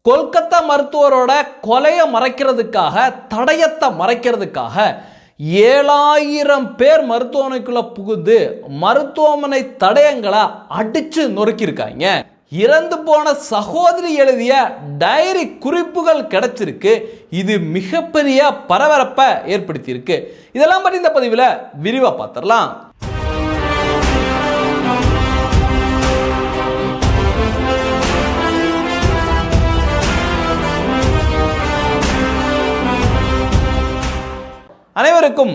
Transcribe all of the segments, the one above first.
கொல்கத்தா மருத்துவரோட கொலையை மறைக்கிறதுக்காக, தடயத்தை மறைக்கிறதுக்காக 7000 பேர் மருத்துவமனைக்குள்ள புகுந்து மருத்துவமனை தடயங்களை அடிச்சு நொறுக்கியிருக்காங்க. இறந்து போன சகோதரி எழுதிய டைரி குறிப்புகள் கிடைச்சிருக்கு. இது மிகப்பெரிய பரபரப்பை ஏற்படுத்தியிருக்கு. இதெல்லாம் பற்றி இந்த பதிவில் விரிவாக பார்த்துடலாம். அனைவருக்கும்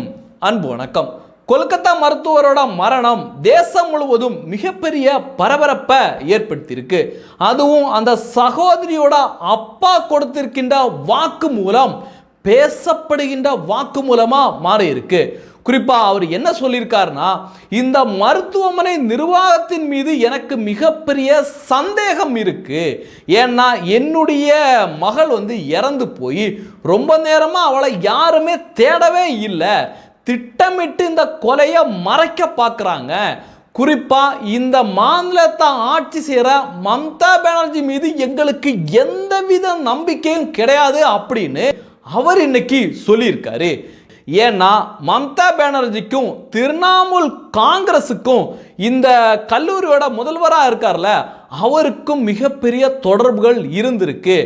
அன்பு வணக்கம். கொல்கத்தா மருத்துவரோட மரணம் தேசம் முழுவதும் மிகப்பெரிய பரபரப்பை ஏற்படுத்தியிருக்கு. அதுவும் அந்த சகோதரியோட அப்பா கொடுத்திருக்கின்ற வாக்கு மூலம் பேசப்படுகின்ற வாக்கு மூலமா மாறி இருக்கு. குறிப்பா அவர் என்ன சொல்லியிருக்காருன்னா, இந்த மருத்துவமனை நிர்வாகத்தின் மீது எனக்கு மிகப்பெரிய சந்தேகம் இருக்கு. ஏன்னா என்னுடைய மகள் இறந்து போய் ரொம்ப நேரமா அவளை யாருமே தேடவே இல்லை. திட்டமிட்டு இந்த கொலையை மறைக்க பார்க்குறாங்க. குறிப்பா இந்த மாநிலத்தை ஆட்சி செய்கிற மம்தா பானர்ஜி மீது எங்களுக்கு எந்தவித நம்பிக்கையும் கிடையாது அப்படின்னு அவர் இன்னைக்கு சொல்லியிருக்காரு. ஏன்னா மம்தா பானர்ஜிக்கும் திரிணாமுல் காங்கிரஸுக்கும் இந்த கல்லூரியோட முதல்வராக இருக்கார்ல, அவருக்கும் மிகப்பெரிய தொடர்புகள் இருந்திருக்கு.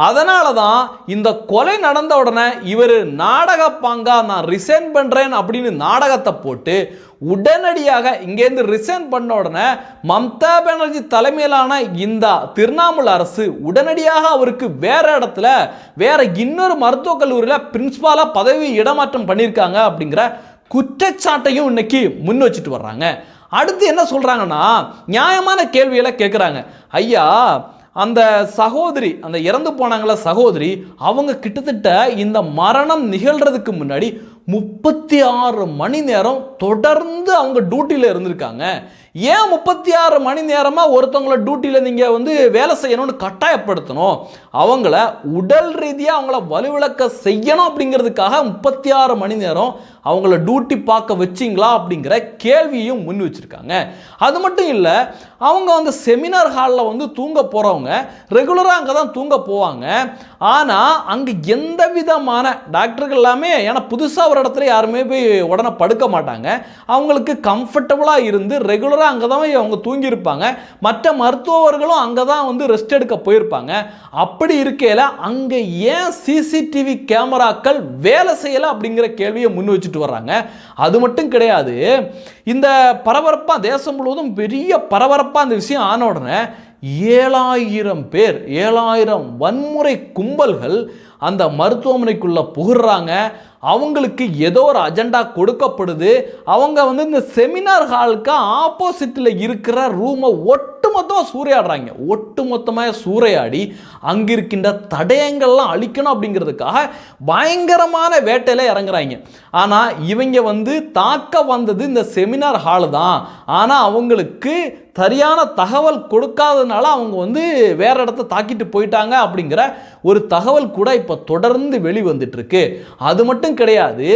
அதனால தான் இந்த கொலை நடந்த உடனே இவர் நாடக பாங்கா நான் ரிசைன் பண்ணுறேன் அப்படின்னு நாடகத்தை போட்டு உடனடியாக இங்கேருந்து ரிசைன் பண்ண உடனே மம்தா பானர்ஜி தலைமையிலான இந்த திரிணாமுல் அரசு உடனடியாக அவருக்கு வேற இடத்துல வேற இன்னொரு மருத்துவக் கல்லூரியில் பிரின்சிபாலாக பதவி இடமாற்றம் பண்ணியிருக்காங்க அப்படிங்கிற குற்றச்சாட்டையும் இன்னைக்கு முன் வச்சுட்டு வர்றாங்க. அடுத்து என்ன சொல்றாங்கன்னா, நியாயமான கேள்விகளை கேட்குறாங்க. ஐயா, அந்த சகோதரி, அந்த இறந்து போனாங்கள சகோதரி, அவங்க கிட்டத்தட்ட இந்த மரணம் நிகழ்றதுக்கு முன்னாடி 36 மணி நேரம் தொடர்ந்து அவங்க டியூட்டியில் இருந்திருக்காங்க. ஏன் 36 மணி நேரமாக ஒருத்தவங்கள டியூட்டியில் நீங்கள் வேலை செய்யணும்னு கட்டாயப்படுத்தணும்? அவங்கள உடல் ரீதியாக அவங்கள வலுவிழக்க செய்யணும் அப்படிங்கிறதுக்காக 36 மணி நேரம் அவங்கள டியூட்டி பார்க்க வச்சிங்களா அப்படிங்கிற கேள்வியும் முன் வச்சுருக்காங்க. அது மட்டும் இல்லை, அவங்க செமினார் ஹாலில் தூங்க போகிறவங்க ரெகுலராக அங்கே தான் தூங்க போவாங்க. ஆனால் அங்கே எந்த விதமான டாக்டர்கள் எல்லாமே, ஏன்னா புதுசாக ஒரு இடத்துல யாருமே போய் உடனே படுக்க மாட்டாங்க. அவங்களுக்கு கம்ஃபர்டபுளாக இருந்து ரெகுலராக அங்கே தான் அவங்க தூங்கியிருப்பாங்க. மற்ற மருத்துவர்களும் அங்கே தான் ரெஸ்ட் எடுக்க போயிருப்பாங்க. அப்படி இருக்கையில் அங்கே ஏன் சிசிடிவி கேமராக்கள் வேலை செய்யலை அப்படிங்கிற கேள்வியை முன் வச்சுட்டு வர்றாங்க. அது மட்டும் கிடையாது, இந்த பரபரப்பாக தேசம் முழுவதும் பெரிய பரபரப்பாக இந்த விஷயம் ஆன உடனே 7000 பேர், 7000 வன்முறை கும்பல்கள் அந்த மருத்துவமனைக்குள்ள புகுறாங்க. அவங்களுக்கு ஏதோ ஒரு அஜெண்டா கொடுக்கப்படுது. அவங்க இந்த செமினார் ஹாலுக்கு ஆப்போசிட்டில் இருக்கிற ரூமை ஒட்டுமொத்தமாக சூறையாடுறாங்க. ஒட்டுமொத்தமாக சூறையாடி அங்கிருக்கின்ற தடயங்கள்லாம் அழிக்கணும் அப்படிங்கிறதுக்காக பயங்கரமான வேட்டையில் இறங்குறாங்க. ஆனால் இவங்க தாக்க வந்தது இந்த செமினார் ஹாலு தான். ஆனால் அவங்களுக்கு சரியான தகவல் கொடுக்காததுனால அவங்க வேற இடத்த தாக்கிட்டு போயிட்டாங்க அப்படிங்கிற ஒரு தகவல் கூட இப்போ தொடர்ந்து வெளிவந்துட்டு இருக்கு. அது மட்டும் கிடையாது,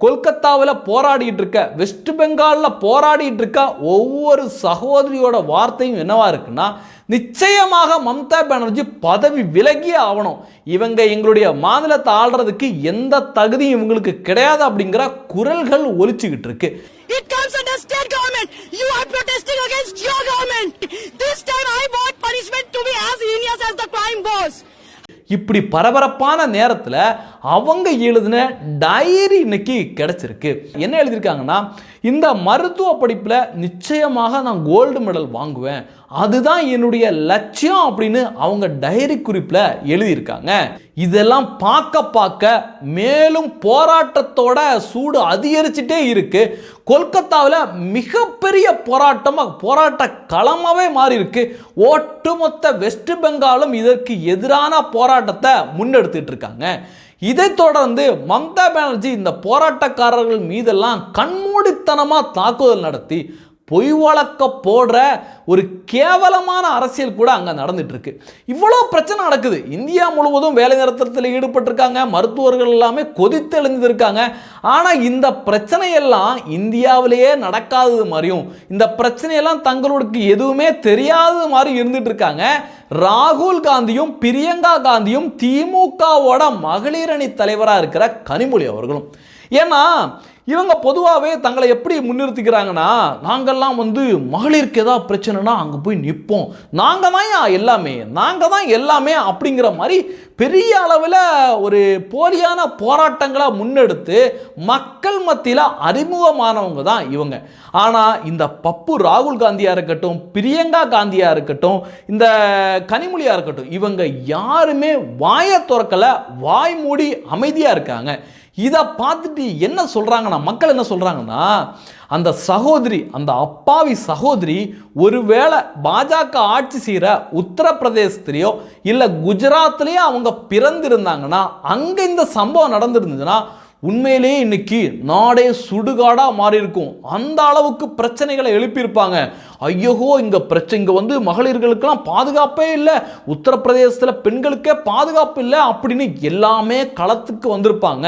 கொல்கத்தாவில் போராடிட்டு இருக்க, வெஸ்ட் பெங்காலில் போராடிட்டு இருக்க ஒவ்வொரு சகோதரியோட வார்த்தையும் என்னவா இருக்குன்னா, நிச்சயமாக மம்தா பானர்ஜி பதவி விலகியே ஆகணும். இவங்க எங்களுடைய மாநிலத்தை ஆள்றதுக்கு எந்த தகுதியும் இவங்களுக்கு கிடையாது அப்படிங்கிற குரல்கள் ஒலிச்சுக்கிட்டு இருக்கு. It comes under state government. You are protesting against your government. This time I want punishment to be as heinous as the crime was. இப்படி பரபரப்பான நேரத்தில் அவங்க எழுதின டைரி இன்னைக்கு கிடைச்சிருக்கு. என்ன எழுதியிருக்காங்கன்னா, இந்த மருத்துவ படிப்பில் நிச்சயமாக நான் கோல்டு மெடல் வாங்குவேன், அதுதான் என்னுடைய லட்சியம் அப்படின்னு அவங்க டைரி குறிப்பில் எழுதியிருக்காங்க. இதெல்லாம் பார்க்க மேலும் போராட்டத்தோட சூடு அதிகரிச்சுட்டே இருக்கு. கொல்கத்தாவில் மிகப்பெரிய போராட்ட களமாகவே மாறி இருக்கு. ஒட்டுமொத்த வெஸ்ட் பெங்காலும் இதற்கு எதிரான போராட்டத்தை முன்னெடுத்துட்டு இருக்காங்க. இதைத் தொடர்ந்து மம்தா பானர்ஜி இந்த போராட்டக்காரர்கள் மீதெல்லாம் கண்மூடித்தனமாக தாக்குதல் நடத்தி பொய் வழக்க போடுற ஒரு கேவலமான அரசியல் கூட அங்கே நடந்துட்டு இருக்கு. இவ்வளோ பிரச்சனை நடக்குது. இந்தியா முழுவதும் வேலை நிறுத்தத்தில் ஈடுபட்டிருக்காங்க, மருத்துவர்கள் எல்லாமே கொதித்து எழுந்திருக்காங்க. ஆனால் இந்த பிரச்சனையெல்லாம் இந்தியாவிலேயே நடக்காதது மாதிரியும், இந்த பிரச்சனையெல்லாம் தங்களுக்கு எதுவுமே தெரியாதது மாதிரி இருந்துட்டு இருக்காங்க. ராகுல் காந்தியும் பிரியங்கா காந்தியும் திமுகவோட மகளிர் அணி தலைவராக இருக்கிற கனிமொழி அவர்களும். ஏன்னா இவங்க பொதுவாகவே தங்களை எப்படி முன்னிறுத்திக்கிறாங்கன்னா, நாங்கள்லாம் மகளிருக்கு ஏதாவது பிரச்சனைனா அங்கே போய் நிற்போம், நாங்கள் தான் எல்லாமே அப்படிங்கிற மாதிரி பெரிய அளவில் ஒரு போலியான போராட்டங்களை முன்னெடுத்து மக்கள் மத்தியில் அறிமுகமானவங்க தான் இவங்க. ஆனால் இந்த பப்பு ராகுல் காந்தியாக இருக்கட்டும், பிரியங்கா காந்தியாக இருக்கட்டும், இந்த கனிமொழியாக இருக்கட்டும், இவங்க யாருமே வாயை திறக்கலை, வாய் மூடி அமைதியாக இருக்காங்க. இதை பார்த்துட்டு என்ன சொல்கிறாங்கன்னா, மக்கள் என்ன சொல்கிறாங்கன்னா, அந்த சகோதரி, அந்த அப்பாவி சகோதரி ஒருவேளை பாஜக ஆட்சி செய்கிற உத்தரப்பிரதேசத்துலேயோ இல்லை குஜராத்லேயோ அவங்க பிறந்திருந்தாங்கன்னா, அங்கே இந்த சம்பவம் நடந்திருந்ததுன்னா உண்மையிலேயே இன்னைக்கு நாடே சுடுகாடாக மாறி இருக்கும். அந்த அளவுக்கு பிரச்சனைகளை எழுப்பியிருப்பாங்க. ஐயோ, இங்கே மகளிர்களுக்கெல்லாம் பாதுகாப்பே இல்லை, உத்தரப்பிரதேசத்தில் பெண்களுக்கே பாதுகாப்பு இல்லை அப்படின்னு எல்லாமே களத்துக்கு வந்திருப்பாங்க.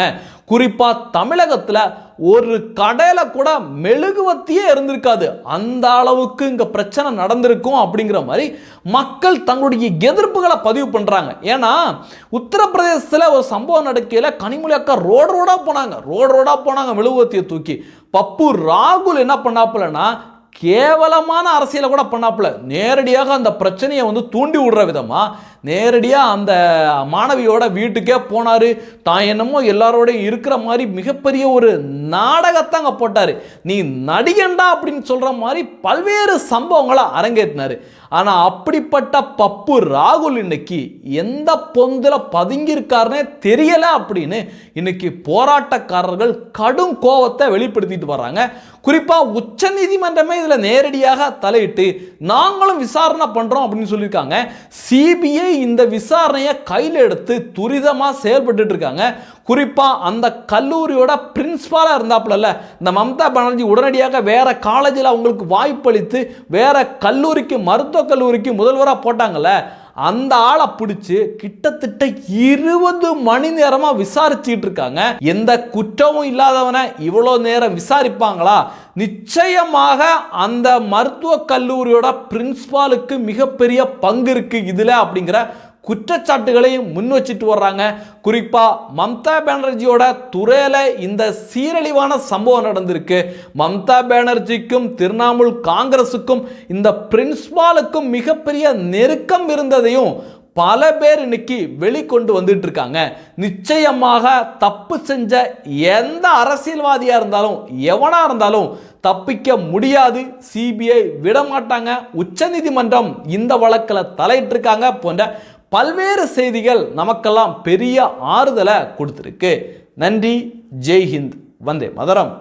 குறிப்பாக தமிழகத்தில் ஒரு கடையில் கூட மெழுகுவத்தியே இருந்திருக்காது, அந்த அளவுக்கு இங்கே பிரச்சனை நடந்திருக்கும் அப்படிங்கிற மாதிரி மக்கள் தங்களுடைய எதிர்ப்புகளை பதிவு பண்ணுறாங்க. ஏன்னா உத்தரப்பிரதேசத்தில் ஒரு சம்பவம் நடக்கையில் கனிமொழி அக்கா ரோடு ரோடாக போனாங்க மெழுகுவத்தியை தூக்கி. பப்பு ராகுல் என்ன பண்ணாப்புலன்னா, கேவலமான அரசியலை கூட பண்ணாப்புல, நேரடியாக அந்த பிரச்சனையை தூண்டி விடுற விதமாக நேரடியாக அந்த மாணவியோட வீட்டுக்கே போனார். தான் என்னமோ எல்லாரோட இருக்கிற மாதிரி மிகப்பெரிய ஒரு நாடகத்தை அங்கே போட்டார். நீ நடிகண்டா அப்படின்னு சொல்கிற மாதிரி பல்வேறு சம்பவங்களை அரங்கேற்றினார். ஆனால் அப்படிப்பட்ட பப்பு ராகுல் இன்னைக்கு எந்த பொந்தில் பதுங்கியிருக்காருன்னே தெரியலை அப்படின்னு இன்னைக்கு போராட்டக்காரர்கள் கடும் கோபத்தை வெளிப்படுத்திட்டு வர்றாங்க. குறிப்பாக உச்ச நீதிமன்றமே இதில் நேரடியாக தலையிட்டு நாங்களும் விசாரணை பண்ணுறோம் அப்படின்னு சொல்லியிருக்காங்க. சிபிஐ இந்த விசாரணையை கையில் எடுத்து துரிதமாக செயல்பட்டு இருக்காங்க. குறிப்பாக அந்த கல்லூரியோட பிரின்சிபாலாக இருந்தாப்புல இந்த மம்தா பானர்ஜி உடனடியாக வேற காலேஜில் அவங்களுக்கு வாய்ப்பளித்து வேற கல்லூரிக்கு, மருத்துவ கல்லூரிக்கு முதல்வராக போட்டாங்கல்ல, அந்த ஆளை பிடிச்சு கிட்டத்தட்ட 20 மணி நேரமாக விசாரிச்சுட்டு இருக்காங்க. எந்த குற்றமும் இல்லாதவனை இவ்வளோ நேரம் விசாரிப்பாங்களா? நிச்சயமாக அந்த மருத்துவ கல்லூரியோட பிரின்சிபாலுக்கு மிகப்பெரிய பங்கு இருக்கு இதில் அப்படிங்கிற குற்றச்சாட்டுகளையும் முன் வச்சுட்டு வர்றாங்க. குறிப்பாக மம்தா பானர்ஜியோட துறையில் இந்த சீரழிவான சம்பவம் நடந்திருக்கு. மம்தா பானர்ஜிக்கும் திரிணாமுல் காங்கிரஸுக்கும் இந்த பிரின்சிபாலுக்கும் மிகப்பெரிய நெருக்கம் இருந்ததையும் பல பேர் இன்னைக்கு வெளிக்கொண்டு வந்துட்டு இருக்காங்க. நிச்சயமாக தப்பு செஞ்ச எந்த அரசியல்வாதியாக இருந்தாலும் எவனாக இருந்தாலும் தப்பிக்க முடியாது. சிபிஐ விடமாட்டாங்க. உச்சநீதிமன்றம் இந்த வழக்கில் தலையிட்டிருக்காங்க போன்ற பல்வேறு செய்திகள் நமக்கெல்லாம் பெரிய ஆறுதலை கொடுத்துருக்கு. நன்றி. ஜெய் ஹிந்த். வந்தே மதரம்.